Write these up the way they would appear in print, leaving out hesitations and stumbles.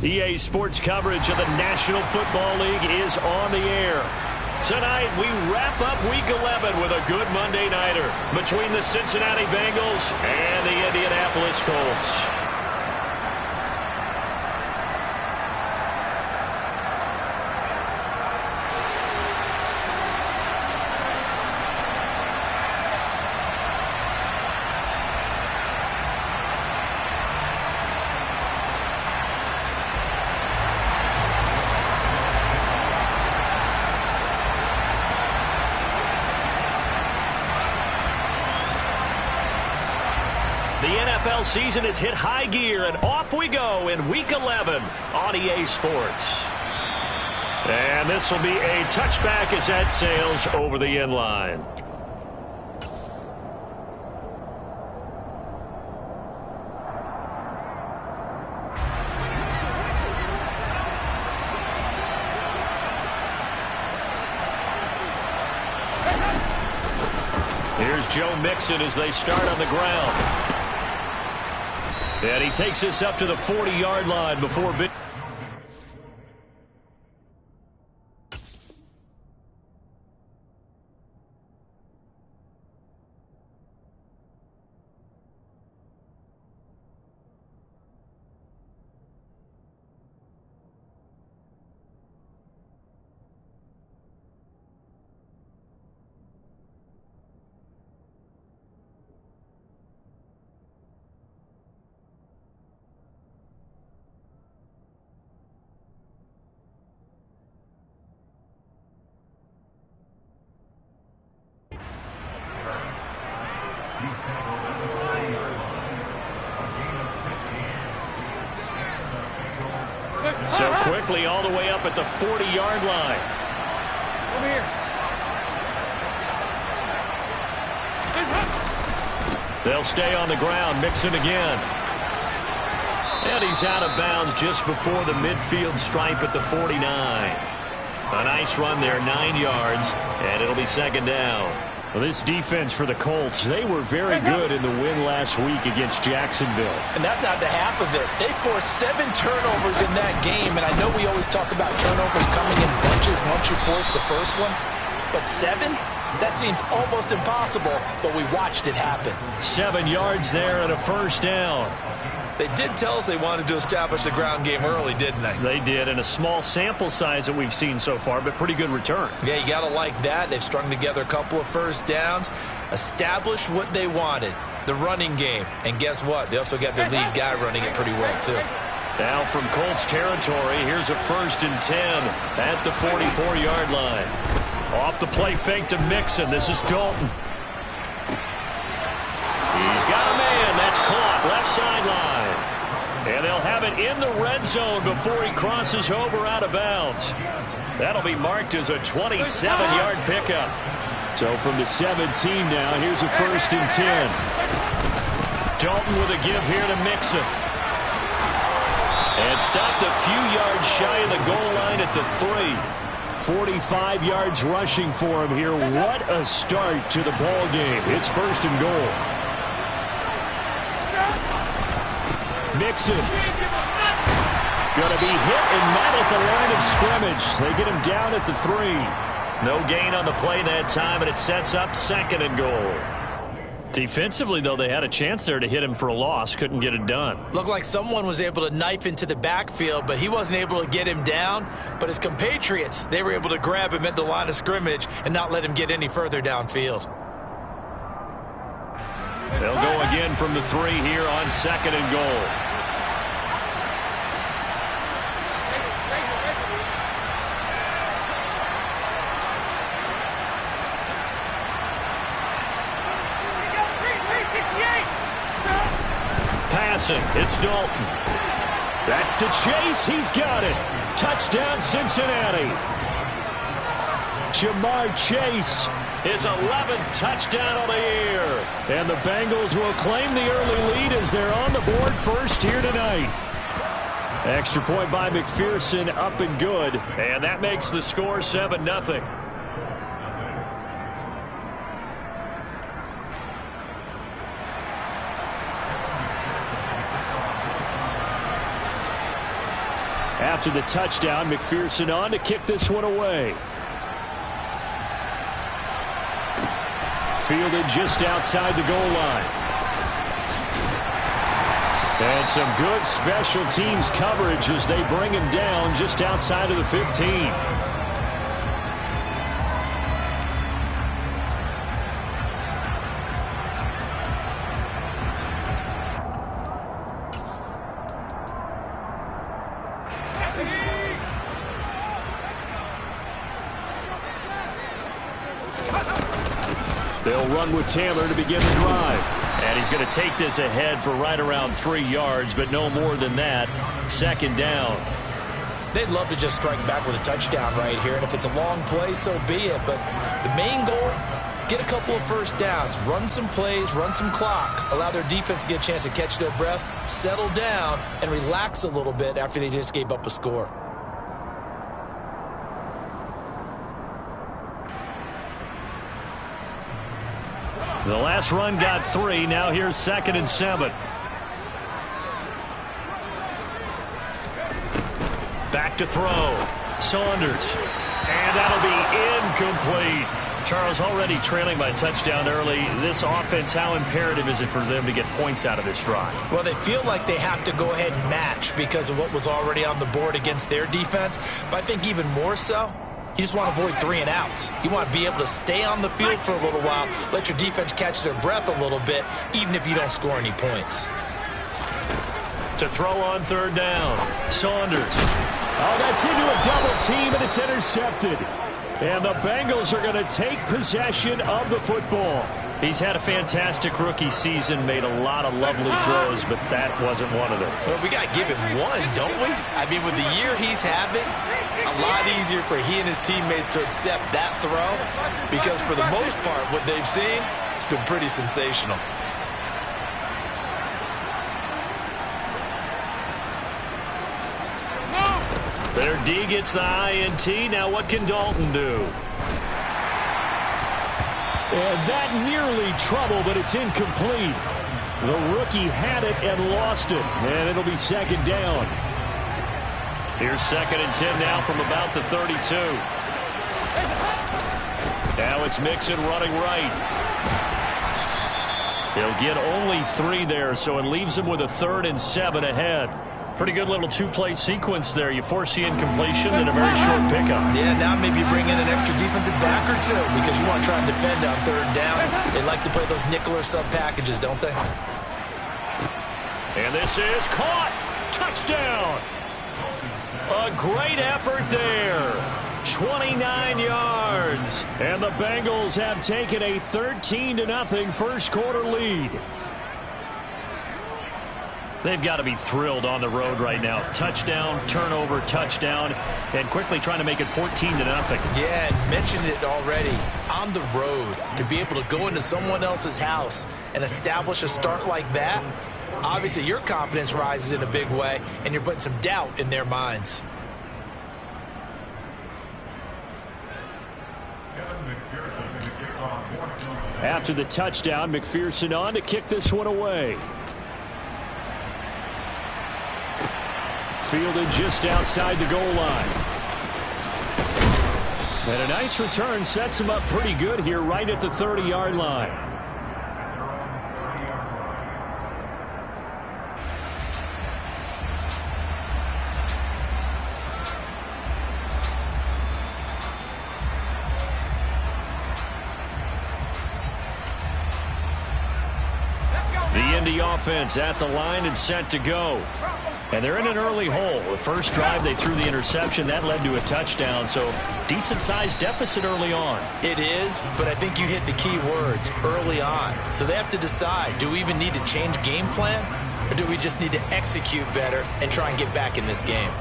EA Sports coverage of the National Football League is on the air. Tonight, we wrap up Week 11 with a good Monday nighter between the Cincinnati Bengals and the Indianapolis Colts. NFL season has hit high gear, and off we go in Week 11 on EA Sports. And this will be a touchback as that sails over the end line. Here's Joe Mixon as they start on the ground. And he takes this up to the 40-yard line before big. So quickly all the way up at the 40-yard line. Over here. They'll stay on the ground. Mixon again. And he's out of bounds just before the midfield stripe at the 49. A nice run there, 9 yards, and it'll be second down. Well, this defense for the Colts, they were very good in the win last week against Jacksonville. And that's not the half of it. They forced 7 turnovers in that game, and I know we always talk about turnovers coming in bunches once you force the first one, but 7? That seems almost impossible, but we watched it happen. 7 yards there and a first down. They did tell us they wanted to establish the ground game early, didn't they? They did, and a small sample size that we've seen so far, but pretty good return. Yeah, you got to like that. They've strung together a couple of first downs, established what they wanted, the running game. And guess what? They also got their lead guy running it pretty well, too. Now from Colts territory, here's a 1st and 10 at the 44-yard line. Off the play fake to Mixon. This is Dalton. He's got a man. That's caught. Left sideline. And they'll have it in the red zone before he crosses over out of bounds. That'll be marked as a 27-yard pickup. So from the 17 now, here's a 1st and 10. Dalton with a give here to Mixon. And stopped a few yards shy of the goal line at the 3. 45 yards rushing for him here. What a start to the ball game. It's 1st and goal. Mixon. Going to be hit and not at the line of scrimmage. They get him down at the 3. No gain on the play that time, and it sets up 2nd and goal. Defensively, though, they had a chance there to hit him for a loss. Couldn't get it done. Looked like someone was able to knife into the backfield, but he wasn't able to get him down. But his compatriots, they were able to grab him at the line of scrimmage and not let him get any further downfield. They'll go again from the 3 here on 2nd and goal. Passing, it's Dalton. That's to Chase. He's got it. Touchdown, Cincinnati. Jamar Chase, his 11th touchdown on the year. And the Bengals will claim the early lead as they're on the board first here tonight. Extra point by McPherson, up and good. And that makes the score 7-0. After the touchdown, McPherson on to kick this one away. Fielded just outside the goal line. And some good special teams coverage as they bring him down just outside of the 15. They'll run with Taylor to begin the drive. And he's going to take this ahead for right around 3 yards, but no more than that. Second down. They'd love to just strike back with a touchdown right here, and if it's a long play, so be it. But the main goal, get a couple of first downs, run some plays, run some clock, allow their defense to get a chance to catch their breath, settle down, and relax a little bit after they just gave up a score. The last run got 3. Now here's 2nd and 7. Back to throw. Saunders. And that'll be incomplete. Charles, already trailing by a touchdown early. This offense, how imperative is it for them to get points out of this drive? Well, they feel like they have to go ahead and match because of what was already on the board against their defense. But I think even more so, you just want to avoid 3 and outs. You want to be able to stay on the field for a little while, let your defense catch their breath a little bit, even if you don't score any points. To throw on 3rd down, Saunders. Oh, that's into a double team, and it's intercepted. And the Bengals are going to take possession of the football. He's had a fantastic rookie season, made a lot of lovely throws, but that wasn't one of them. Well, we got to give him one, don't we? I mean, with the year he's having, a lot easier for he and his teammates to accept that throw because for the most part, what they've seen, it's been pretty sensational. Their D gets the INT. Now what can Dalton do? And that nearly trouble, but it's incomplete. The rookie had it and lost it. And it'll be 2nd down. Here's 2nd and 10 now from about the 32. Now it's Mixon running right. He'll get only 3 there, so it leaves him with a 3rd and 7 ahead. Pretty good little 2-play sequence there. You force the incompletion and a very short pickup. Yeah, now maybe you bring in an extra defensive back or 2 because you want to try and defend on 3rd down. They like to play those nickel or sub packages, don't they? And this is caught. Touchdown. A great effort there. 29 yards. And the Bengals have taken a 13-0 first quarter lead. They've got to be thrilled on the road right now. Touchdown, turnover, touchdown, and quickly trying to make it 14-0. Yeah, and mentioned it already. On the road, to be able to go into someone else's house and establish a start like that, obviously your confidence rises in a big way, and you're putting some doubt in their minds. After the touchdown, McPherson on to kick this one away. Fielded just outside the goal line. And a nice return sets him up pretty good here right at the 30-yard line. The Indy offense at the line and set to go. And they're in an early hole. The first drive, they threw the interception. That led to a touchdown, so decent-sized deficit early on. It is, but I think you hit the key words, early on. So they have to decide, do we even need to change game plan, or do we just need to execute better and try and get back in this game?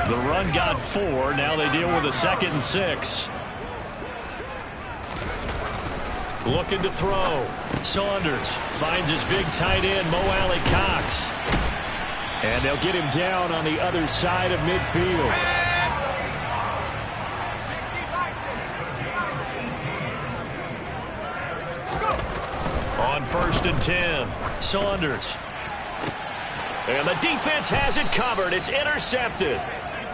The run got 4. Now they deal with a 2nd and 6. Looking to throw. Saunders finds his big tight end, Mo Alley-Cox. And they'll get him down on the other side of midfield. On 1st and 10, Saunders. And the defense has it covered. It's intercepted.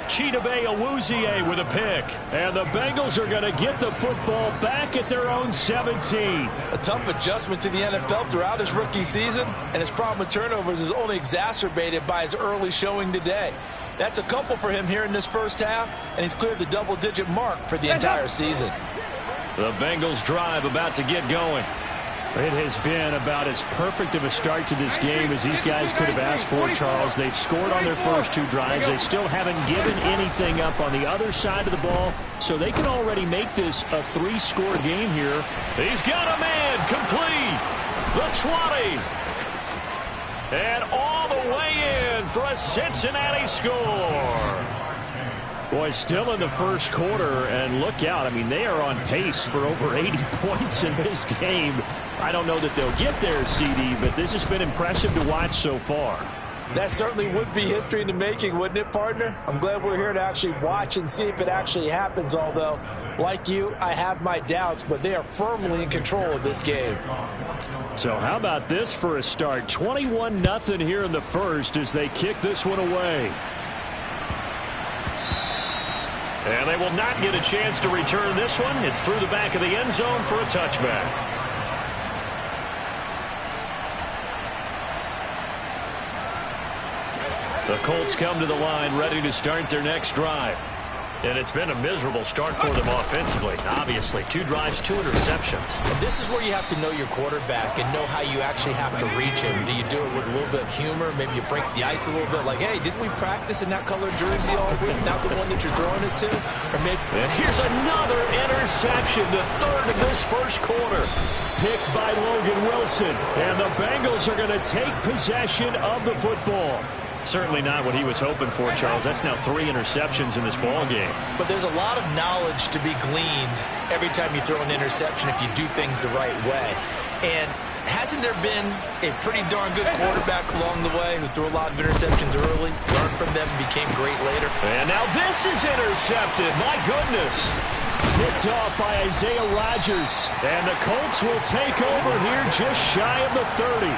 Chidobe with a pick. And the Bengals are going to get the football back at their own 17. A tough adjustment to the NFL throughout his rookie season, and his problem with turnovers is only exacerbated by his early showing today. That's a couple for him here in this first half, and he's cleared the double-digit mark for the entire season. The Bengals drive about to get going. It has been about as perfect of a start to this game as these guys could have asked for, Charles. They've scored on their first two drives. They still haven't given anything up on the other side of the ball, so they can already make this a 3-score game here. He's got a man complete. The 20. And all the way in for a Cincinnati score. Boy, still in the first quarter, and look out. I mean, they are on pace for over 80 points in this game. I don't know that they'll get there, CD, but this has been impressive to watch so far. That certainly would be history in the making, wouldn't it, partner? I'm glad we're here to actually watch and see if it actually happens, although, like you, I have my doubts, but they are firmly in control of this game. So how about this for a start? 21-0 here in the first as they kick this one away. And they will not get a chance to return this one. It's through the back of the end zone for a touchback. The Colts come to the line ready to start their next drive. And it's been a miserable start for them offensively. Obviously, 2 drives, 2 interceptions. And this is where you have to know your quarterback and know how you actually have to reach him. Do you do it with a little bit of humor? Maybe you break the ice a little bit, like, hey, didn't we practice in that colored jersey all week? Not the one that you're throwing it to? Or maybe. And here's another interception, the 3rd of this first quarter. Picked by Logan Wilson. And the Bengals are going to take possession of the football. Certainly not what he was hoping for, Charles. That's now 3 interceptions in this ball game. But there's a lot of knowledge to be gleaned every time you throw an interception if you do things the right way. And hasn't there been a pretty darn good quarterback along the way who threw a lot of interceptions early, learned from them, and became great later? And now this is intercepted. My goodness. Picked off by Isaiah Rodgers. And the Colts will take over here just shy of the 30.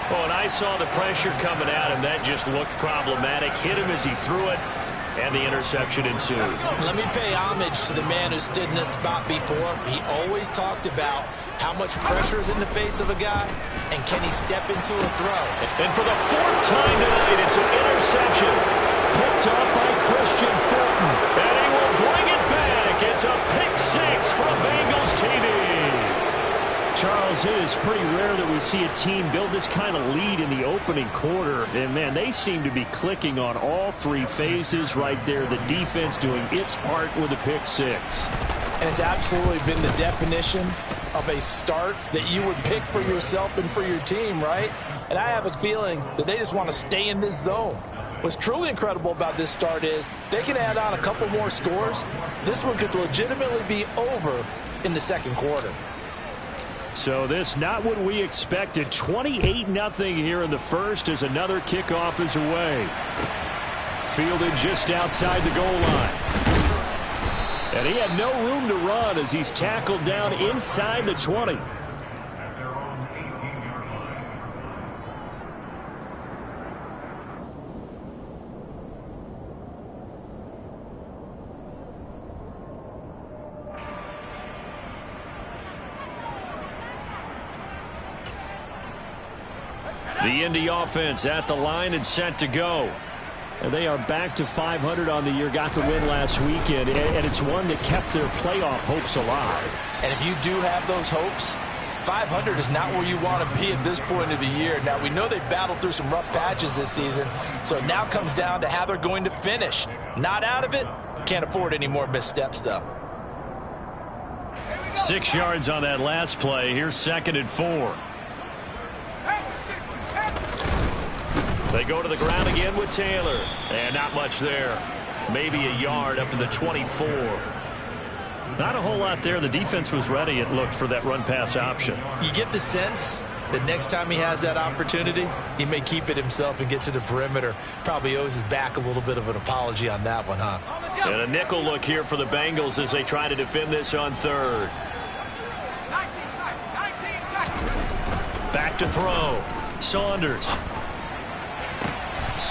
Oh, and I saw the pressure coming at him. That just looked problematic. Hit him as he threw it, and the interception ensued. Let me pay homage to the man who stood in this spot before. He always talked about how much pressure is in the face of a guy, and can he step into a throw. And for the 4th time tonight, it's an interception. Picked up by Christian Fulton. And he will bring it back. It's a pick-6 for Bengals TV. Charles, it is pretty rare that we see a team build this kind of lead in the opening quarter. And, man, they seem to be clicking on all 3 phases right there. The defense doing its part with a pick-6. And it's absolutely been the definition of a start that you would pick for yourself and for your team, right? And I have a feeling that they just want to stay in this zone. What's truly incredible about this start is they can add on a couple more scores. This one could legitimately be over in the second quarter. So this not what we expected. 28-0 here in the first as another kickoff is away. Fielded just outside the goal line. And he had no room to run as he's tackled down inside the 20. The Indy offense at the line and set to go. And they are back to 500 on the year, got the win last weekend, and it's one that kept their playoff hopes alive. And if you do have those hopes, 500 is not where you want to be at this point of the year. Now, we know they've battled through some rough patches this season, so it now comes down to how they're going to finish. Not out of it, can't afford any more missteps, though. 6 yards on that last play. Here's 2nd and 4. They go to the ground again with Taylor. And not much there. Maybe a yard up to the 24. Not a whole lot there. The defense was ready, it looked, for that run-pass option. You get the sense that next time he has that opportunity, he may keep it himself and get to the perimeter. Probably owes his back a little bit of an apology on that one, huh? And a nickel look here for the Bengals as they try to defend this on 3rd. Back to throw. Saunders.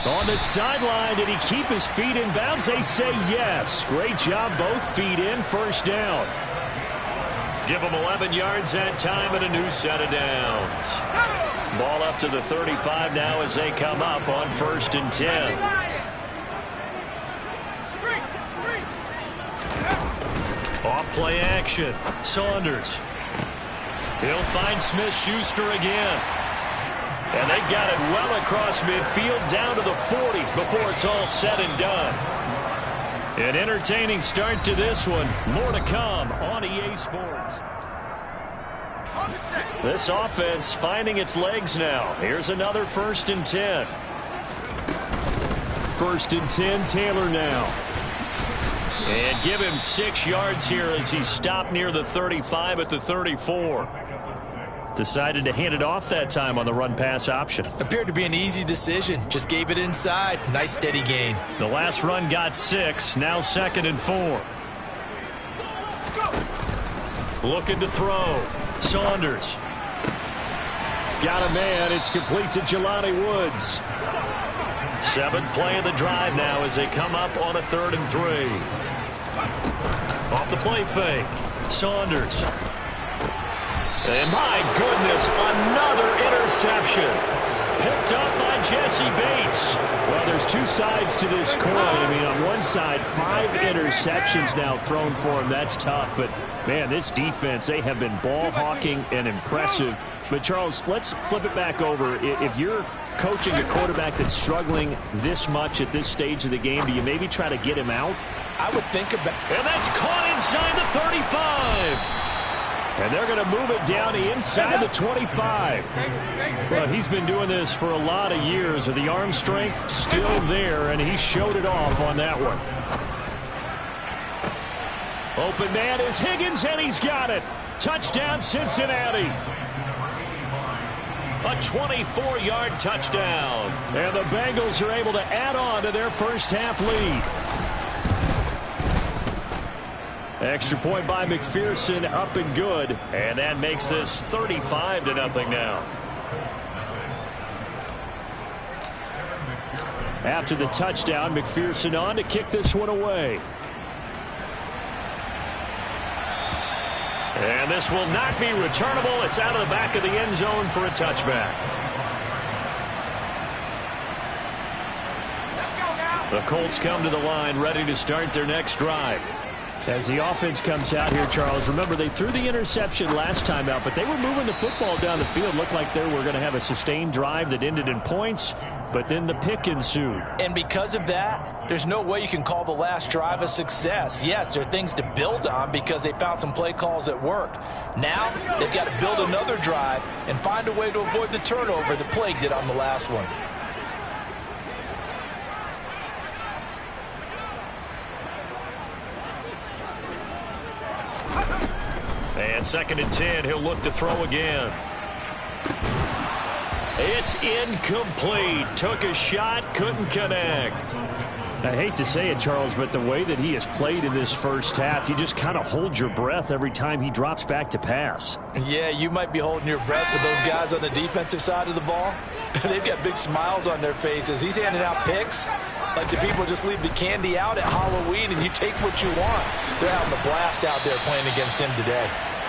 On the sideline, did he keep his feet in bounds? They say yes. Great job, both feet in, first down. Give them 11 yards that time and a new set of downs. Ball up to the 35 now as they come up on 1st and 10. Off play action. Saunders. He'll find Smith-Schuster again. And they got it well across midfield down to the 40 before it's all said and done. An entertaining start to this one. More to come on EA Sports. This offense finding its legs now. Here's another 1st and 10. 1st and 10, Taylor now. And give him 6 yards here as he stopped near the 35 at the 34. Decided to hand it off that time on the run-pass option. Appeared to be an easy decision. Just gave it inside. Nice steady gain. The last run got 6. Now 2nd and 4. Looking to throw. Saunders. Got a man. It's complete to Jelani Woods. 7th play of the drive now as they come up on a 3rd and 3. Off the play fake. Saunders. And my goodness, another interception. Picked up by Jesse Bates. Well, there's 2 sides to this coin. I mean, on one side, 5 interceptions now thrown for him. That's tough. But, man, this defense, they have been ball hawking and impressive. But, Charles, let's flip it back over. If you're coaching a quarterback that's struggling this much at this stage of the game, do you maybe try to get him out? I would think about it. And that's caught inside the 35. And they're going to move it down inside the 25. Well, he's been doing this for a lot of years. The arm strength still there, and he showed it off on that one. Open man is Higgins, and he's got it. Touchdown, Cincinnati. A 24-yard touchdown. And the Bengals are able to add on to their first half lead. Extra point by McPherson, up and good. And that makes this 35-0 now. After the touchdown, McPherson on to kick this one away. And this will not be returnable. It's out of the back of the end zone for a touchback. The Colts come to the line, ready to start their next drive. As the offense comes out here, Charles, remember they threw the interception last time out, but they were moving the football down the field. Looked like they were going to have a sustained drive that ended in points, but then the pick ensued. And because of that, there's no way you can call the last drive a success. Yes, there are things to build on because they found some play calls that worked. Now, they've got to build another drive and find a way to avoid the turnover that plagued it on the last one. And 2nd and 10, he'll look to throw again. It's incomplete. Took a shot, couldn't connect. I hate to say it, Charles, but the way that he has played in this first half, you just kind of hold your breath every time he drops back to pass. Yeah, you might be holding your breath, but those guys on the defensive side of the ball, they've got big smiles on their faces. He's handing out picks like the people just leave the candy out at Halloween and you take what you want. They're having a blast out there playing against him today.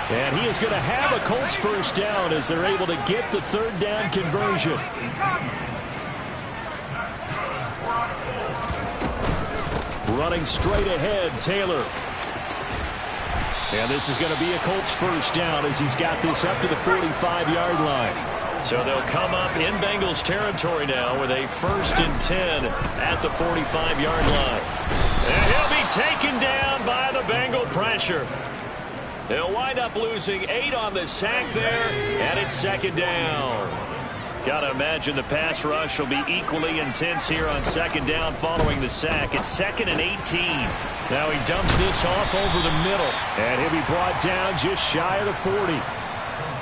And he is going to have a Colts first down as they're able to get the 3rd down conversion. Running straight ahead, Taylor. And this is going to be a Colts first down as he's got this up to the 45-yard line. So they'll come up in Bengals territory now with a 1st and 10 at the 45-yard line. And he'll be taken down by the Bengal pressure. They'll wind up losing 8 on the sack there, and it's 2nd down. Got to imagine the pass rush will be equally intense here on 2nd down following the sack. It's 2nd and 18. Now he dumps this off over the middle. And he'll be brought down just shy of the 40.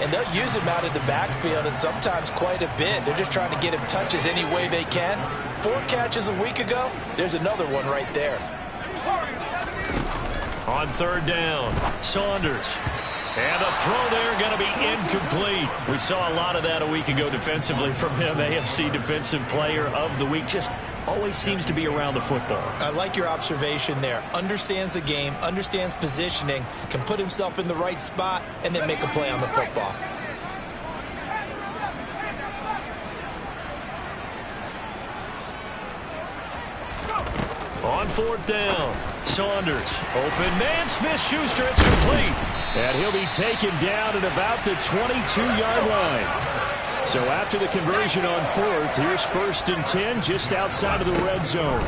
And they'll use him out of the backfield and sometimes quite a bit. They're just trying to get him touches any way they can. 4 catches a week ago. There's another one right there. On 3rd down, Saunders. And the throw there going to be incomplete. We saw a lot of that a week ago defensively from him. AFC Defensive Player of the Week. Just always seems to be around the football. I like your observation there. Understands the game, understands positioning, can put himself in the right spot, and then make a play on the football. On fourth down, Saunders. Open man, Smith-Schuster, it's complete. And he'll be taken down at about the 22-yard line. So after the conversion on fourth, here's 1st and 10 just outside of the red zone.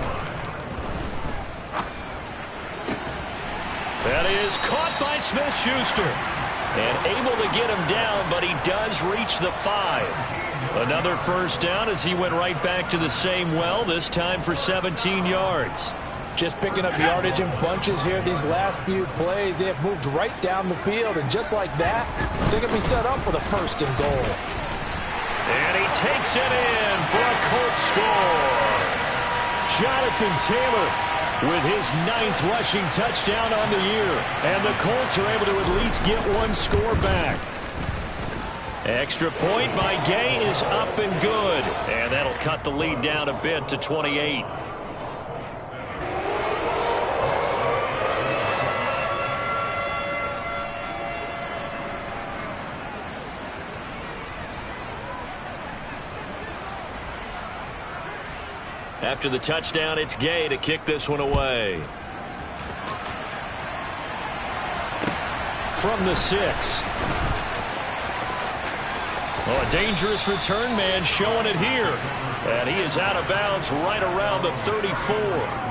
That is caught by Smith-Schuster. And able to get him down, but he does reach the 5. Another first down as he went right back to the same well, this time for 17 yards. Just picking up yardage in bunches here these last few plays. They have moved right down the field, and just like that, they're going to be set up with a 1st and goal. And he takes it in for a Colts score. Jonathan Taylor with his 9th rushing touchdown on the year. And the Colts are able to at least get one score back. Extra point by Gay is up and good. And that'll cut the lead down a bit to 28. After the touchdown, it's Gay to kick this one away. From the 6. Oh, a dangerous return man showing it here. And he is out of bounds right around the 34.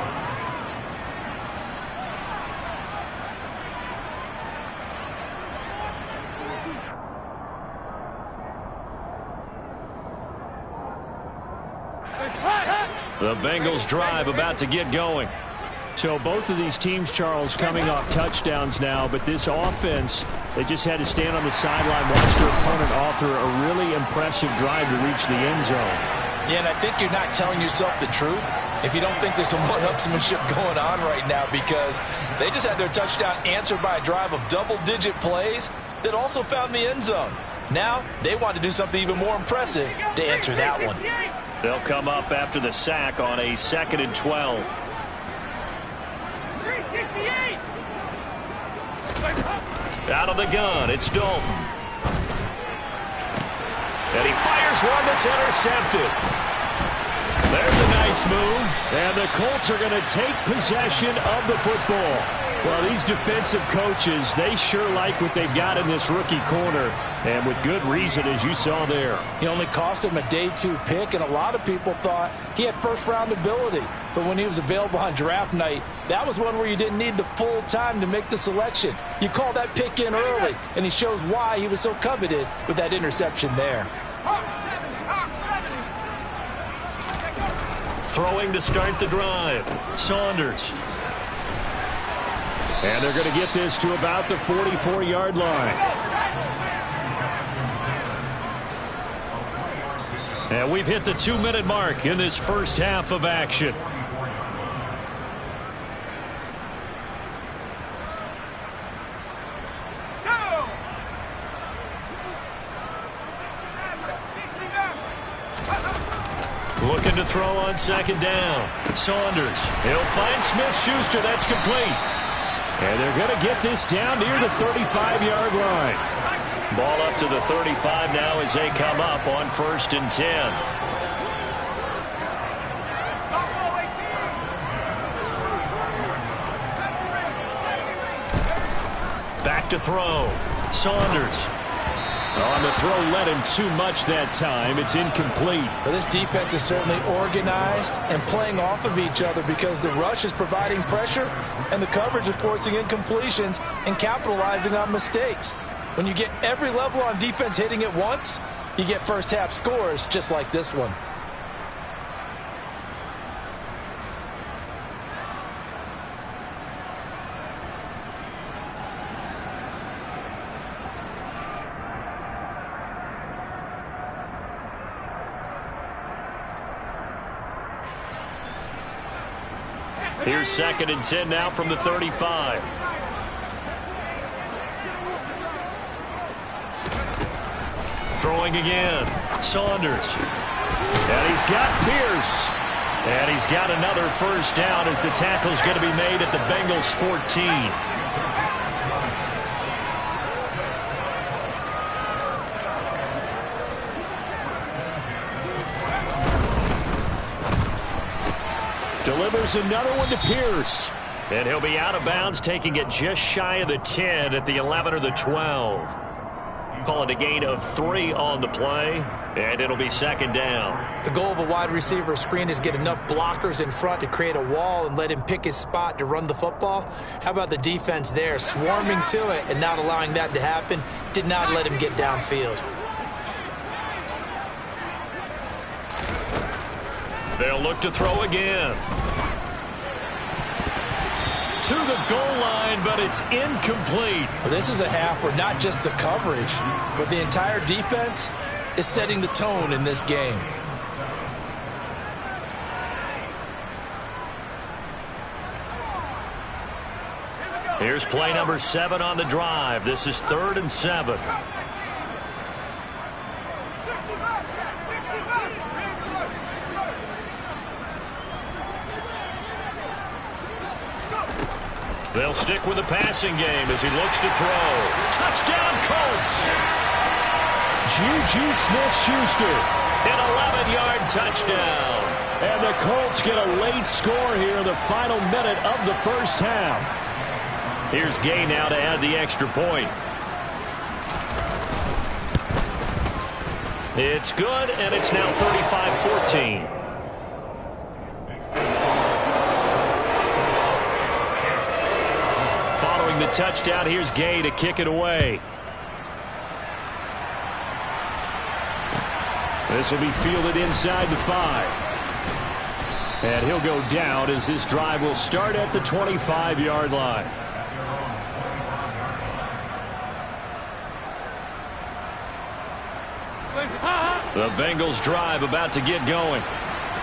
The Bengals drive about to get going. So both of these teams, Charles, coming off touchdowns now, but this offense, they just had to stand on the sideline, watch their opponent author a really impressive drive to reach the end zone. Yeah, and I think you're not telling yourself the truth if you don't think there's some one-upsmanship going on right now, because they just had their touchdown answered by a drive of double-digit plays that also found the end zone. Now they want to do something even more impressive to answer that one. They'll come up after the sack on a 2nd and 12. Out of the gun, it's Dalton. And he fires one that's intercepted. There's a nice move. And the Colts are going to take possession of the football. Well, these defensive coaches, they sure like what they've got in this rookie corner. And with good reason, as you saw there. He only cost him a day 2 pick, and a lot of people thought he had first-round ability. But when he was available on draft night, that was one where you didn't need the full time to make the selection. You call that pick in early, and he shows why he was so coveted with that interception there. Throwing to start the drive, Saunders. And they're going to get this to about the 44-yard line. And we've hit the 2-minute mark in this first half of action. Looking to throw on 2nd down. Saunders. He'll find Smith-Schuster. That's complete. And they're going to get this down near the 35-yard line. Ball up to the 35 now as they come up on 1st and 10. Back to throw. Saunders. On the throw, led him too much that time. It's incomplete. Well, this defense is certainly organized and playing off of each other, because the rush is providing pressure and the coverage is forcing incompletions and capitalizing on mistakes. When you get every level on defense hitting at once, you get first half scores just like this one. Here's 2nd and 10 now from the 35. Throwing again. Saunders. And he's got Pierce. And he's got another first down as the tackle's going to be made at the Bengals 14. Delivers another one to Pierce. And he'll be out of bounds, taking it just shy of the 10 at the 11 or the 12. Call it a gain of 3 on the play, and it'll be second down. The goal of a wide receiver screen is get enough blockers in front to create a wall and let him pick his spot to run the football. How about the defense there, swarming to it and not allowing that to happen? Did not let him get downfield. They'll look to throw again. To the goal line, but it's incomplete. Well, this is a half where not just the coverage, but the entire defense is setting the tone in this game. Here's play number 7 on the drive. This is 3rd and 7. They'll stick with the passing game as he looks to throw. Touchdown, Colts! Juju Smith-Schuster. An 11-yard touchdown. And the Colts get a late score here in the final minute of the first half. Here's Gay now to add the extra point. It's good, and it's now 35-14. Following the touchdown, here's Gay to kick it away. This will be fielded inside the 5. And he'll go down as this drive will start at the 25-yard line. The Bengals drive about to get going.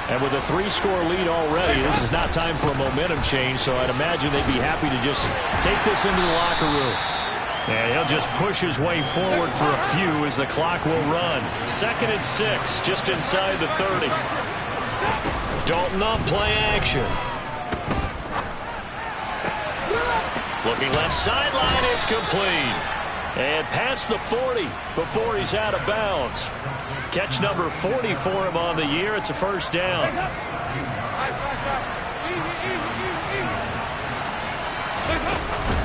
And with a 3-score lead already, this is not time for a momentum change, so I'd imagine they'd be happy to just take this into the locker room. And he'll just push his way forward for a few as the clock will run. 2nd and 6, just inside the 30. Dalton off play action. Looking left sideline, is complete. And past the 40 before he's out of bounds. Catch number 40 for him on the year. It's a first down.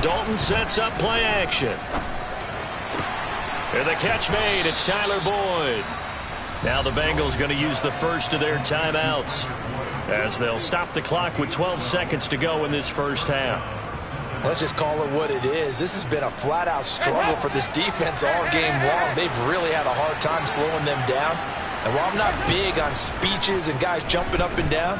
Dalton sets up play action. And the catch made. It's Tyler Boyd. Now the Bengals going to use the first of their timeouts as they'll stop the clock with 12 seconds to go in this first half. Let's just call it what it is. This has been a flat-out struggle for this defense all game long. They've really had a hard time slowing them down. And while I'm not big on speeches and guys jumping up and down,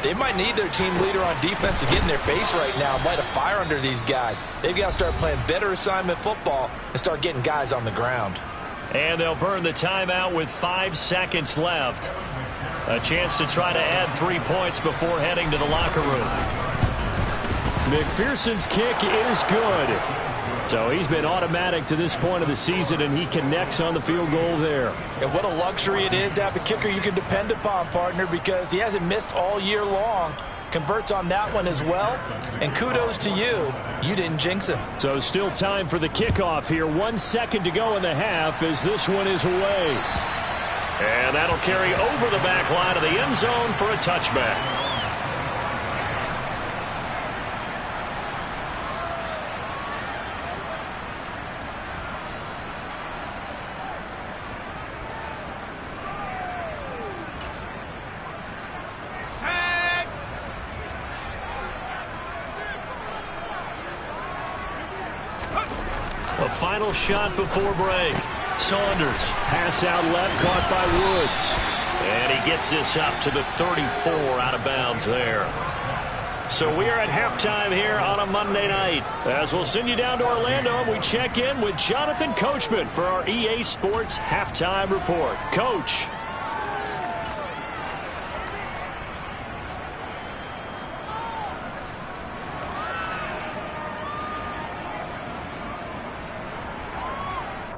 they might need their team leader on defense to get in their face right now and light a fire under these guys. They've got to start playing better assignment football and start getting guys on the ground. And they'll burn the timeout with 5 seconds left. A chance to try to add 3 points before heading to the locker room. McPherson's kick is good. So he's been automatic to this point of the season, and he connects on the field goal there. And what a luxury it is to have a kicker you can depend upon, partner, because he hasn't missed all year long. Converts on that one as well. And kudos to you. You didn't jinx him. So still time for the kickoff here. 1 second to go in the half as this one is away. And that'll carry over the back line of the end zone for a touchback. A final shot before break. Saunders. Pass out left, caught by Woods. And he gets this up to the 34, out of bounds there. So we are at halftime here on a Monday night. As we'll send you down to Orlando, and we check in with Jonathan Coachman for our EA Sports Halftime Report. Coach.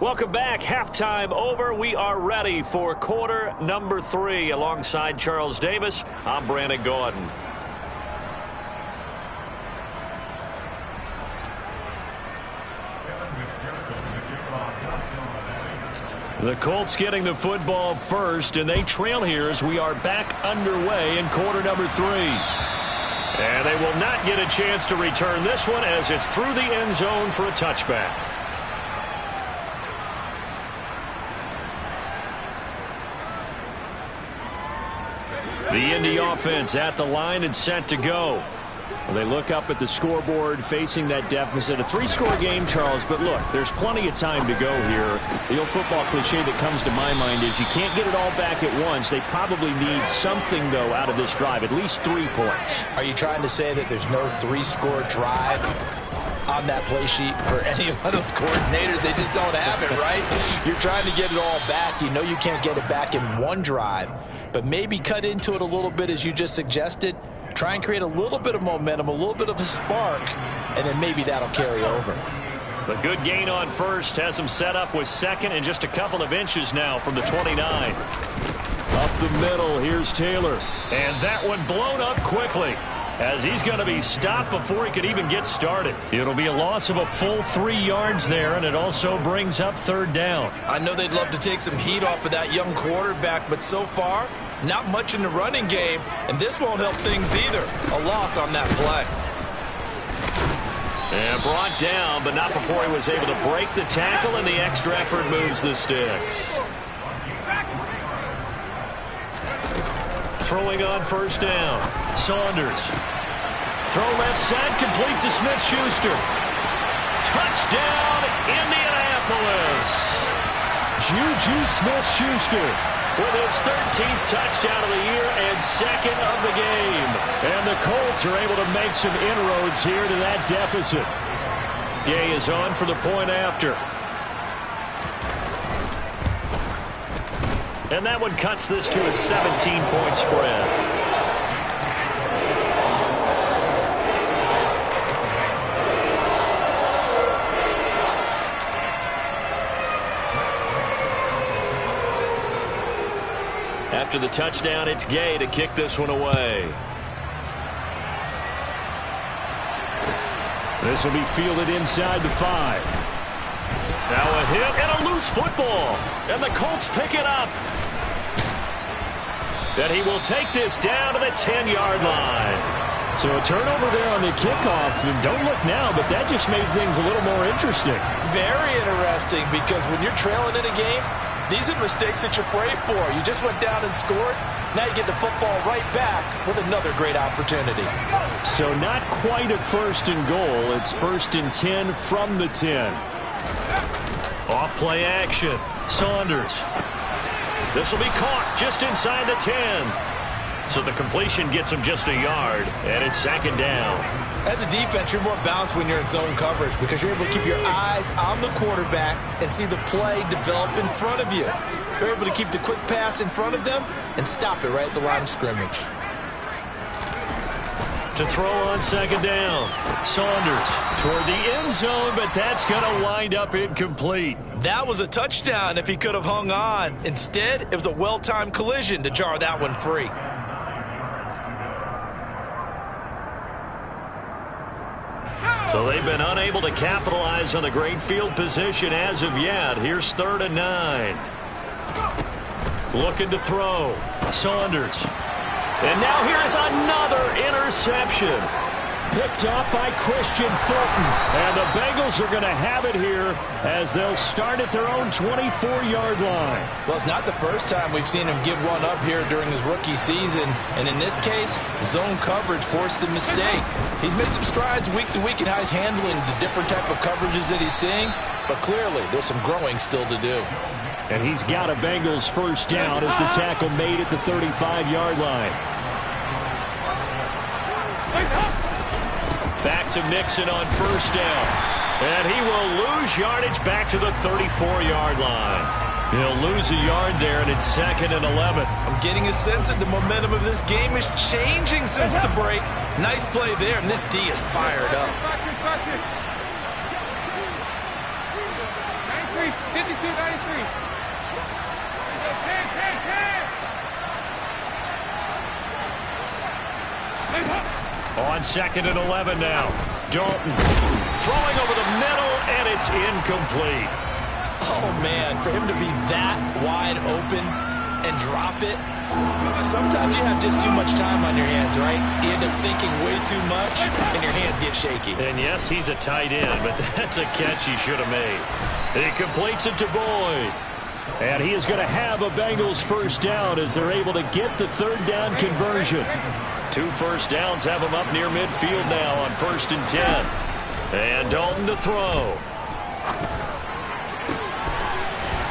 Welcome back. Halftime over. We are ready for quarter number 3. Alongside Charles Davis, I'm Brandon Gordon. The Colts getting the football first, and they trail here as we are back underway in quarter number 3. And they will not get a chance to return this one as it's through the end zone for a touchback. The Indy offense at the line and set to go. Well, they look up at the scoreboard facing that deficit. A 3-score game, Charles, but look, there's plenty of time to go here. The old football cliche that comes to my mind is you can't get it all back at once. They probably need something, though, out of this drive, at least 3 points. Are you trying to say that there's no 3-score drive on that play sheet for any of those coordinators? They just don't have it, right? You're trying to get it all back. You know you can't get it back in one drive, but maybe cut into it a little bit as you just suggested. Try and create a little bit of momentum, a little bit of a spark, and then maybe that'll carry over. The good gain on first has him set up with second and just a couple of inches now from the 29. Up the middle, here's Taylor. And that one blown up quickly as he's going to be stopped before he could even get started. It'll be a loss of a full 3 yards there, and it also brings up third down. I know they'd love to take some heat off of that young quarterback, but so far, not much in the running game, and this won't help things either. A loss on that play. And brought down, but not before he was able to break the tackle, and the extra effort moves the sticks. Throwing on first down. Saunders. Throw left side, complete to Smith-Schuster. Touchdown, Indianapolis. Juju Smith-Schuster with his 13th touchdown of the year and second of the game. And the Colts are able to make some inroads here to that deficit. Gay is on for the point after. And that one cuts this to a 17-point spread. After the touchdown, it's Gay to kick this one away. This will be fielded inside the 5. Now a hit and a loose football. And the Colts pick it up. And he will take this down to the 10-yard line. So a turnover there on the kickoff. And don't look now, but that just made things a little more interesting. Very interesting, because when you're trailing in a game, these are mistakes that you pray for. You just went down and scored. Now you get the football right back with another great opportunity. So not quite a first and goal. It's first and 10 from the 10. Off play action. Saunders. This will be caught just inside the 10. So the completion gets him just a yard, and it's second down. As a defense, you're more balanced when you're in zone coverage because you're able to keep your eyes on the quarterback and see the play develop in front of you. You're able to keep the quick pass in front of them and stop it right at the line of scrimmage. To throw on second down. Saunders toward the end zone, but that's going to wind up incomplete. That was a touchdown if he could have hung on. Instead, it was a well-timed collision to jar that one free. So they've been unable to capitalize on the great field position as of yet. Here's 3rd and 9. Looking to throw. Saunders. And now here's another interception. Picked off by Christian Fulton. And the Bengals are going to have it here as they'll start at their own 24-yard line. Well, it's not the first time we've seen him give one up here during his rookie season. And in this case, zone coverage forced the mistake. He's made some strides week to week in how he's handling the different type of coverages that he's seeing. But clearly, there's some growing still to do. And he's got a Bengals first down as the tackle made at the 35-yard line. Back to Mixon on first down. And he will lose yardage back to the 34-yard line. He'll lose a yard there, and it's 2nd and 11. I'm getting a sense that the momentum of this game is changing since the break. Nice play there, and this D is fired up. On 2nd and 11 now. Dalton throwing over the middle, and it's incomplete. Oh, man, for him to be that wide open and drop it, sometimes you have just too much time on your hands, right? You end up thinking way too much, and your hands get shaky. And yes, he's a tight end, but that's a catch he should have made. He completes it to Boyd. And he is going to have a Bengals first down as they're able to get the 3rd down conversion. 2 first downs have him up near midfield now on 1st and 10. And Dalton to throw.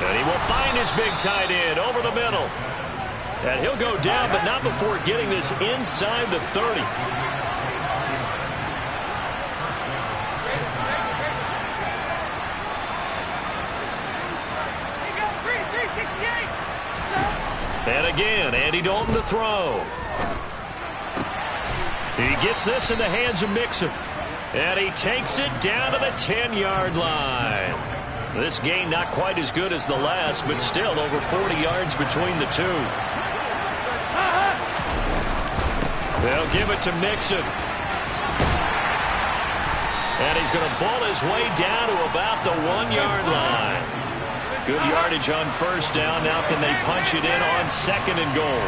And he will find his big tight end over the middle. And he'll go down, but not before getting this inside the 30. And again, Andy Dalton to throw. He gets this in the hands of Mixon. And he takes it down to the 10-yard line. This game not quite as good as the last, but still over 40 yards between the two. They'll give it to Mixon. And he's going to bull his way down to about the 1-yard line. Good yardage on 1st down. Now can they punch it in on 2nd and goal?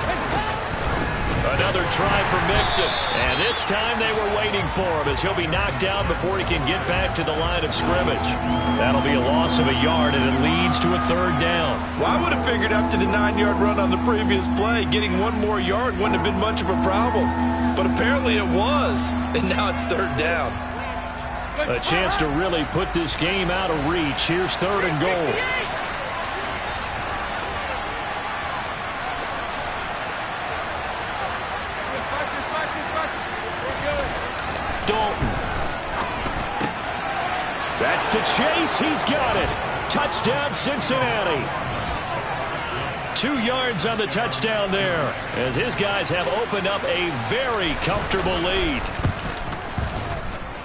Another try for Mixon. And this time they were waiting for him as he'll be knocked down before he can get back to the line of scrimmage. That'll be a loss of a yard, and it leads to a 3rd down. Well, I would have figured after the 9-yard run on the previous play, getting 1 more yard wouldn't have been much of a problem. But apparently it was, and now it's 3rd down. A chance to really put this game out of reach. Here's 3rd and goal. Dalton. That's to Chase. He's got it. Touchdown, Cincinnati. 2 yards on the touchdown there, as his guys have opened up a very comfortable lead.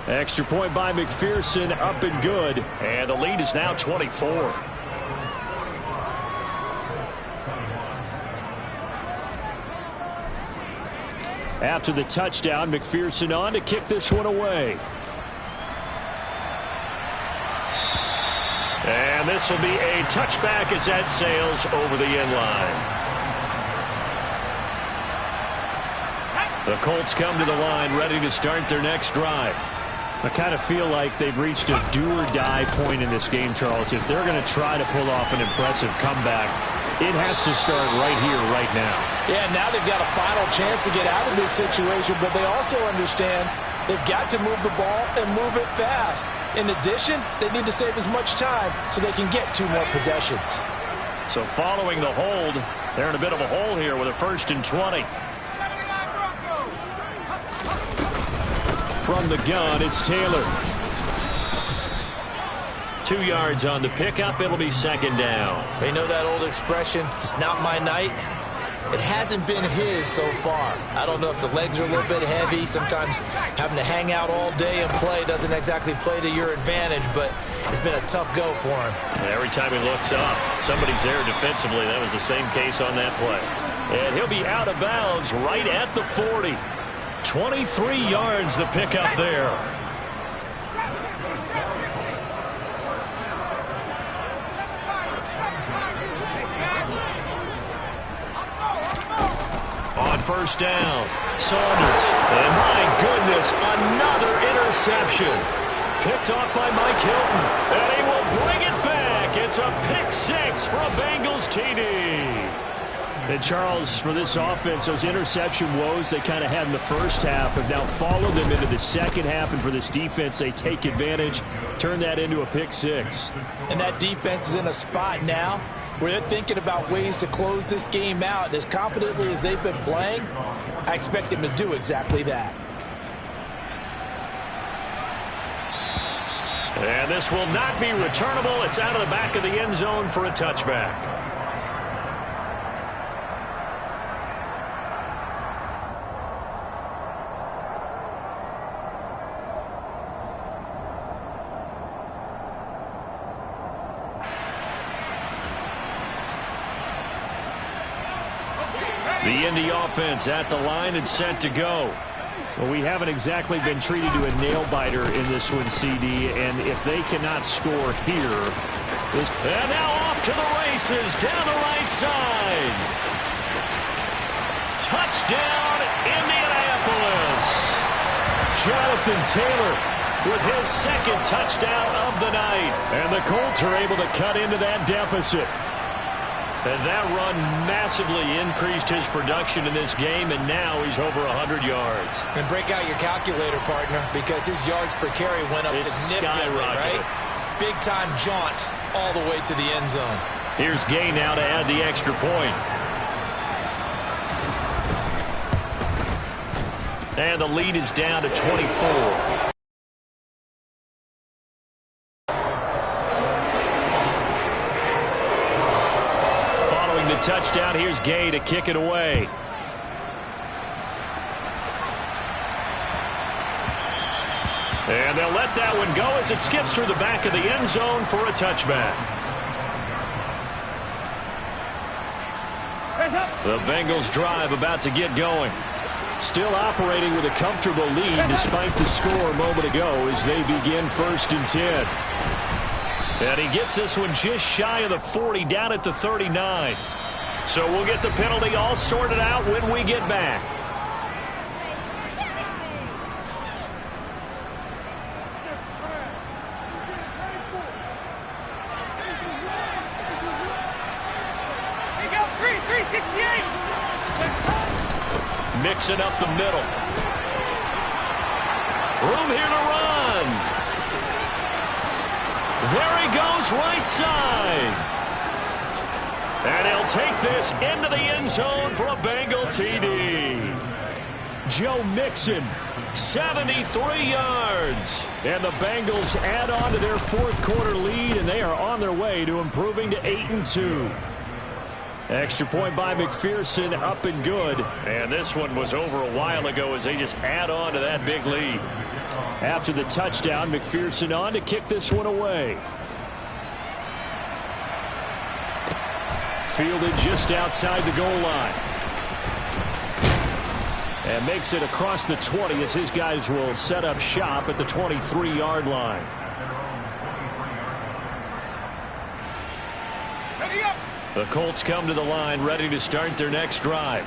Extra point by McPherson, up and good. And the lead is now 24. After the touchdown, McPherson on to kick this one away. And this will be a touchback as that sails over the end line. The Colts come to the line ready to start their next drive. I kind of feel like they've reached a do-or-die point in this game, Charles. If they're going to try to pull off an impressive comeback, it has to start right here, right now. Yeah, now they've got a final chance to get out of this situation, but they also understand they've got to move the ball and move it fast. In addition, they need to save as much time so they can get 2 more possessions. So following the hold, they're in a bit of a hole here with a 1st and 20. From the gun, it's Taylor. 2 yards on the pickup. It'll be 2nd down. They know that old expression, it's not my night. It hasn't been his so far. I don't know if the legs are a little bit heavy. Sometimes having to hang out all day and play doesn't exactly play to your advantage, but it's been a tough go for him. Every time he looks up, somebody's there defensively. That was the same case on that play. And he'll be out of bounds right at the 40. 23 yards the pickup there. On 1st down, Saunders. And my goodness, another interception. Picked off by Mike Hilton. And he will bring it back. It's a pick 6 for a Bengals TD. And Charles, for this offense, those interception woes they kind of had in the first half have now followed them into the second half. And for this defense, they take advantage, turn that into a pick 6. And that defense is in a spot now where they're thinking about ways to close this game out. And as confidently as they've been playing, I expect them to do exactly that. And this will not be returnable. It's out of the back of the end zone for a touchback. The Indy offense at the line and set to go. Well, we haven't exactly been treated to a nail-biter in this one, CD, and if they cannot score here... And now off to the races down the right side. Touchdown, Indianapolis. Jonathan Taylor with his second touchdown of the night. And the Colts are able to cut into that deficit. And that run massively increased his production in this game, and now he's over 100 yards. And break out your calculator, partner, because his yards per carry went up significantly, right? Big-time jaunt all the way to the end zone. Here's Gay now to add the extra point. And the lead is down to 24. Touchdown. Here's Gay to kick it away. And they'll let that one go as it skips through the back of the end zone for a touchback. The Bengals drive about to get going. Still operating with a comfortable lead despite the score a moment ago as they begin 1st and 10. And he gets this one just shy of the 40, down at the 39. So we'll get the penalty all sorted out when we get back. Mixing up the middle. Room here to run. There he goes, right side. And he'll take this into the end zone for a Bengal TD. Joe Mixon, 73 yards. And the Bengals add on to their 4th quarter lead, and they are on their way to improving to 8-2. Extra point by McPherson, up and good. And this one was over a while ago as they just add on to that big lead. After the touchdown, McPherson on to kick this one away. Fielded just outside the goal line. And makes it across the 20 as his guys will set up shop at the 23-yard line. The Colts come to the line ready to start their next drive.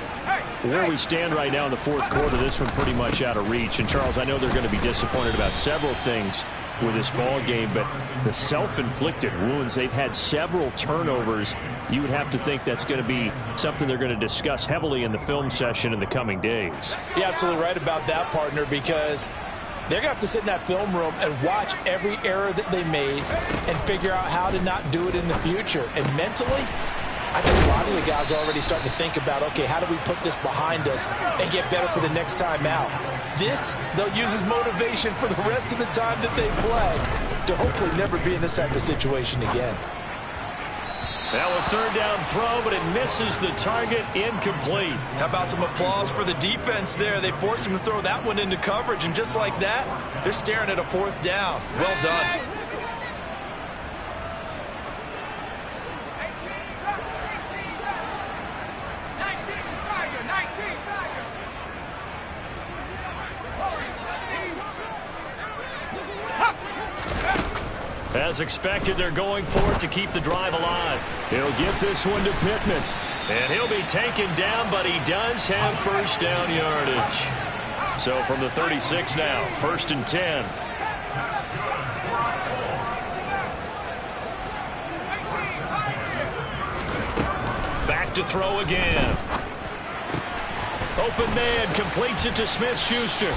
Where we stand right now in the 4th quarter, this one pretty much out of reach. And, Charles, I know they're going to be disappointed about several things with this ball game, but the self-inflicted wounds, they've had several turnovers. You would have to think that's going to be something they're going to discuss heavily in the film session in the coming days. You're absolutely right about that, partner, because they're going to have to sit in that film room and watch every error that they made and figure out how to not do it in the future. And mentally, I think a lot of the guys are already starting to think about, okay, how do we put this behind us and get better for the next time out? This, they'll use as motivation for the rest of the time that they play to hopefully never be in this type of situation again. Now a 3rd down throw, but it misses the target, incomplete. How about some applause for the defense there? They forced him to throw that one into coverage, and just like that, they're staring at a 4th down. Well done. As expected, they're going for it to keep the drive alive. He'll get this one to Pittman. And he'll be taken down, but he does have 1st down yardage. So from the 36 now, 1st and 10. Back to throw again. Open man completes it to Smith-Schuster.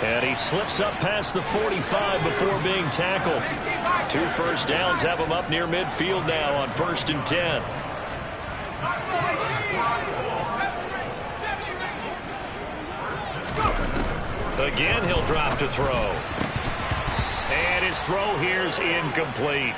And he slips up past the 45 before being tackled. 2 first downs have him up near midfield now on 1st and 10. Again, he'll drop to throw. And his throw here is incomplete.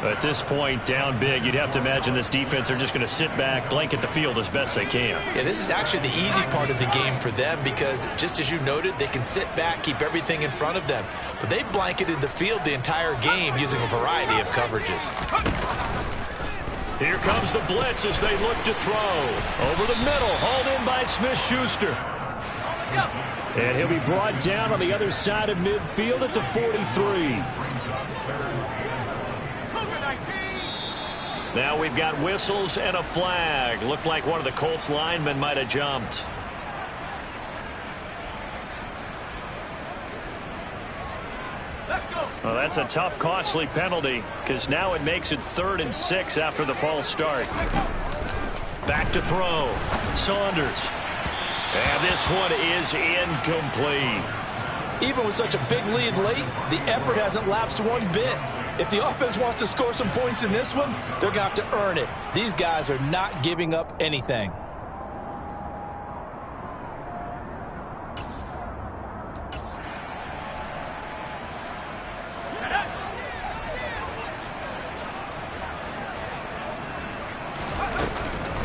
At this point, down big, you'd have to imagine this defense are just going to sit back, blanket the field as best they can. Yeah, this is actually the easy part of the game for them because, just as you noted, they can sit back, keep everything in front of them. But they've blanketed the field the entire game using a variety of coverages. Here comes the blitz as they look to throw. Over the middle, hauled in by Smith-Schuster. And he'll be brought down on the other side of midfield at the 43. Now we've got whistles and a flag. Looked like one of the Colts linemen might have jumped. Well, that's a tough, costly penalty because now it makes it 3rd and 6 after the false start. Back to throw. Saunders. And this one is incomplete. Even with such a big lead late, the effort hasn't lapsed one bit. If the offense wants to score some points in this one, they're going to have to earn it. These guys are not giving up anything.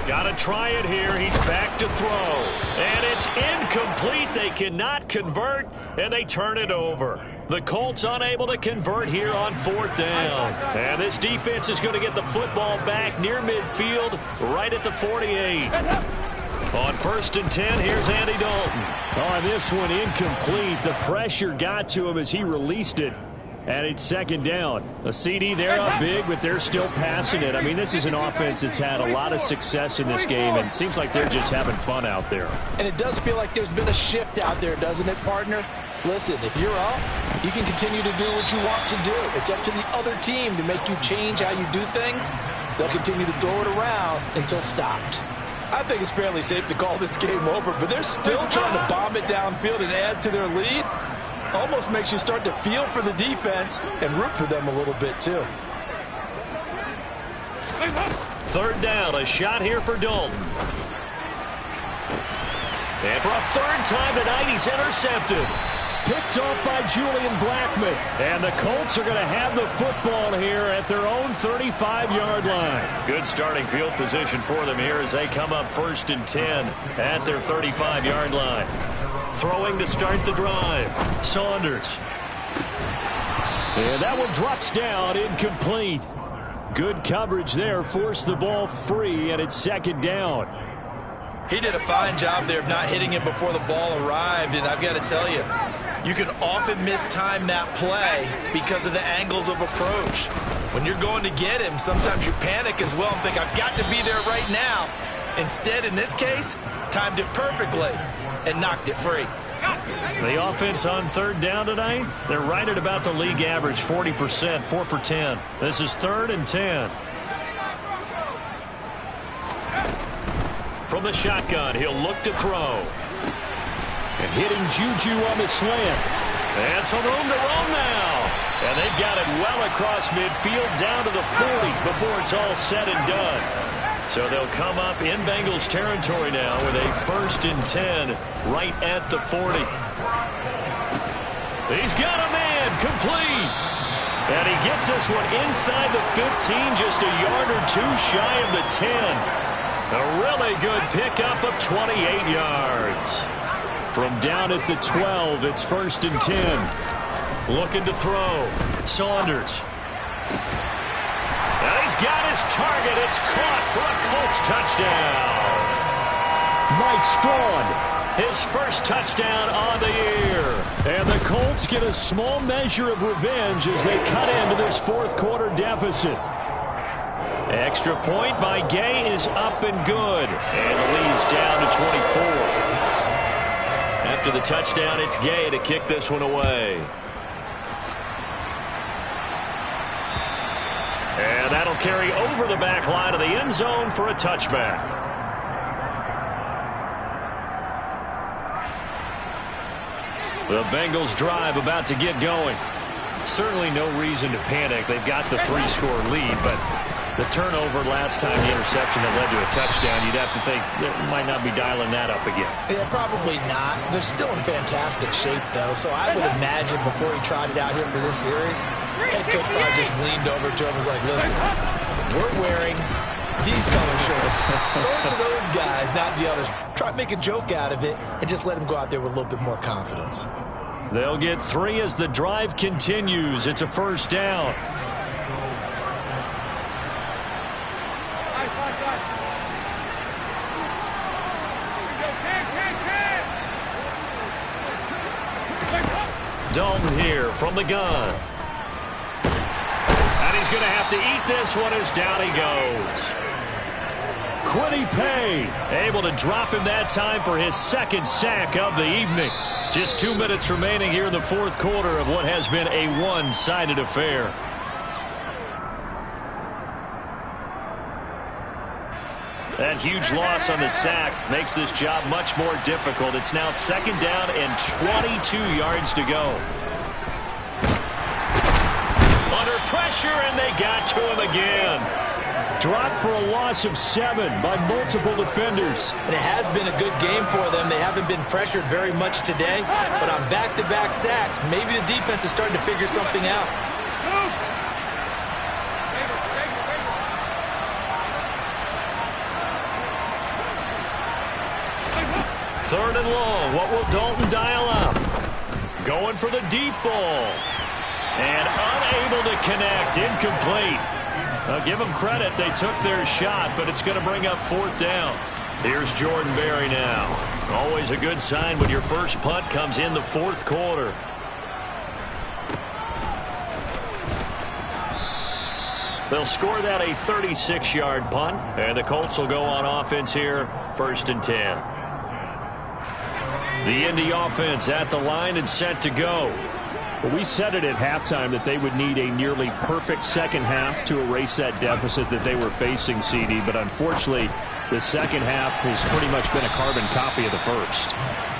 Got to try it here. He's back to throw. And it's incomplete. They cannot convert, and they turn it over. The Colts unable to convert here on 4th down. And this defense is going to get the football back near midfield, right at the 48. On 1st and 10, here's Andy Dalton. Oh, this one incomplete. The pressure got to him as he released it. And it's 2nd down. A CD, they're up big, but they're still passing it. I mean, this is an offense that's had a lot of success in this game, and it seems like they're just having fun out there. And it does feel like there's been a shift out there, doesn't it, partner? Listen, if you're up, you can continue to do what you want to do. It's up to the other team to make you change how you do things. They'll continue to throw it around until stopped. I think it's fairly safe to call this game over, but they're still trying to bomb it downfield and add to their lead. Almost makes you start to feel for the defense and root for them a little bit, too. 3rd down, a shot here for Dalton. And for a 3rd time tonight, he's intercepted. Picked off by Julian Blackmon. And the Colts are going to have the football here at their own 35-yard line. Good starting field position for them here as they come up 1st and 10 at their 35-yard line. Throwing to start the drive. Saunders. And that one drops down, incomplete. Good coverage there, forced the ball free, and it's 2nd down. He did a fine job there of not hitting it before the ball arrived, and I've got to tell you, you can often mistime that play because of the angles of approach. When you're going to get him, sometimes you panic as well and think, I've got to be there right now. Instead, in this case, timed it perfectly and knocked it free. The offense on 3rd down tonight, they're right at about the league average, 40%, 4 for 10. This is 3rd and 10. From the shotgun, he'll look to throw. And hitting Juju on the slant. And some room to roam now. And they've got it well across midfield down to the 40 before it's all said and done. So they'll come up in Bengals territory now with a 1st and 10 right at the 40. He's got a man, complete. And he gets this one inside the 15, just a yard or two shy of the 10. A really good pickup of 28 yards. From down at the 12, it's 1st and 10. Looking to throw. Saunders. And he's got his target. It's caught for a Colts touchdown. Mike Strawn. His first touchdown on the year. And the Colts get a small measure of revenge as they cut into this 4th quarter deficit. Extra point by Gay is up and good. And the lead's down to 24. After the touchdown, it's Gay to kick this one away. And that'll carry over the back line of the end zone for a touchback. The Bengals drive about to get going. Certainly no reason to panic. They've got the 3-score lead, but the turnover last time, the interception that led to a touchdown, you'd have to think they might not be dialing that up again. Yeah, probably not. They're still in fantastic shape, though, so I would imagine before he tried it out here for this series, head coach probably just leaned over to him and was like, listen, we're wearing these color shirts. Throw it to those guys, not the others. Try to make a joke out of it and just let them go out there with a little bit more confidence. They'll get 3 as the drive continues. It's a 1st down. Dalton here from the gun. And he's going to have to eat this one as down he goes. Quiddy Pay able to drop him that time for his second sack of the evening. Just 2 minutes remaining here in the fourth quarter of what has been a one-sided affair. That huge loss on the sack makes this job much more difficult. It's now second down and 22 yards to go. Under pressure, and they got to him again. Dropped for a loss of 7 by multiple defenders. And it has been a good game for them. They haven't been pressured very much today, but on back-to-back sacks, maybe the defense is starting to figure something out. Third and long. What will Dalton dial up? Going for the deep ball. And unable to connect. Incomplete. I'll give them credit. They took their shot, but it's going to bring up fourth down. Here's Jordan Berry now. Always a good sign when your first punt comes in the fourth quarter. They'll score that a 36-yard punt, and the Colts will go on offense here, 1st and 10. The Indy offense at the line and set to go. Well, we said it at halftime that they would need a nearly perfect second half to erase that deficit that they were facing, CD. But unfortunately, the second half has pretty much been a carbon copy of the first.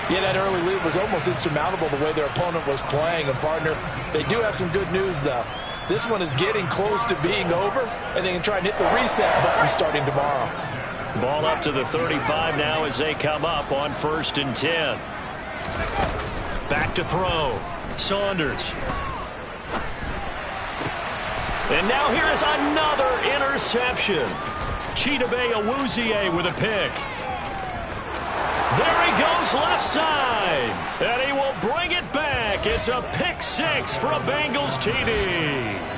Yeah, that early lead was almost insurmountable the way their opponent was playing. And, partner, they do have some good news, though. This one is getting close to being over, and they can try and hit the reset button starting tomorrow. Ball up to the 35 now as they come up on 1st and 10. Back to throw. Saunders. And now here is another interception. Chidobe Awuzie with a pick. There he goes left side. And he will bring it back. It's a pick 6 for a Bengals TD.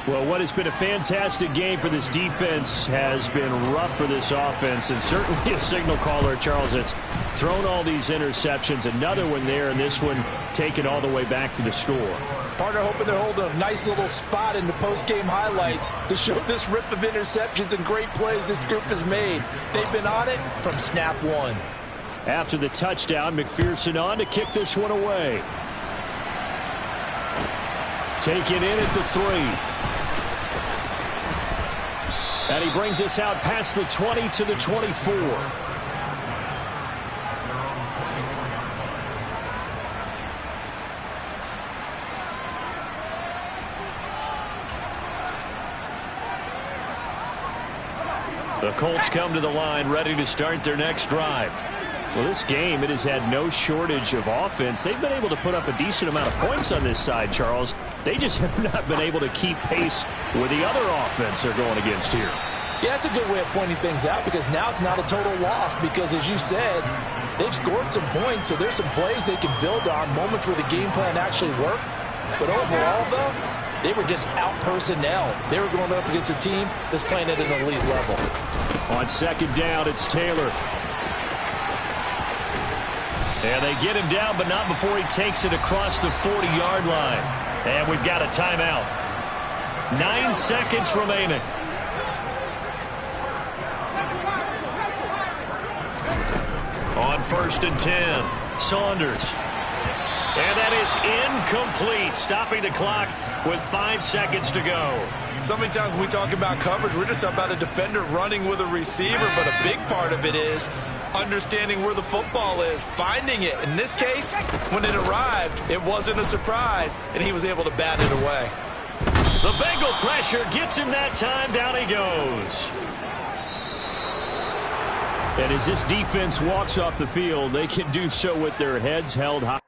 Well, what has been a fantastic game for this defense has been rough for this offense, and certainly a signal caller, Charles, that's thrown all these interceptions. Another one there, and this one taken all the way back for the score. Partner hoping they're holding a nice little spot in the post-game highlights to show this rip of interceptions and great plays this group has made. They've been on it from snap one. After the touchdown, McPherson on to kick this one away. Taken in at the 3. And he brings us out past the 20 to the 24. The Colts come to the line ready to start their next drive. Well, this game, it has had no shortage of offense. They've been able to put up a decent amount of points on this side, Charles. They just have not been able to keep pace with the other offense they're going against here. Yeah, that's a good way of pointing things out because now it's not a total loss because, as you said, they've scored some points, so there's some plays they can build on, moments where the game plan actually worked. But overall, though, they were just out personnel. They were going up against a team that's playing at an elite level. On second down, it's Taylor. And they get him down, but not before he takes it across the 40-yard line. And we've got a timeout. 9 seconds remaining. On 1st and 10, Saunders. And that is incomplete, stopping the clock with 5 seconds to go. So many times when we talk about coverage, we're just about a defender running with a receiver, but a big part of it is understanding where the football is, finding it. In this case, when it arrived, it wasn't a surprise, and he was able to bat it away. The Bengal pressure gets him that time. Down he goes. And as this defense walks off the field, they can do so with their heads held high.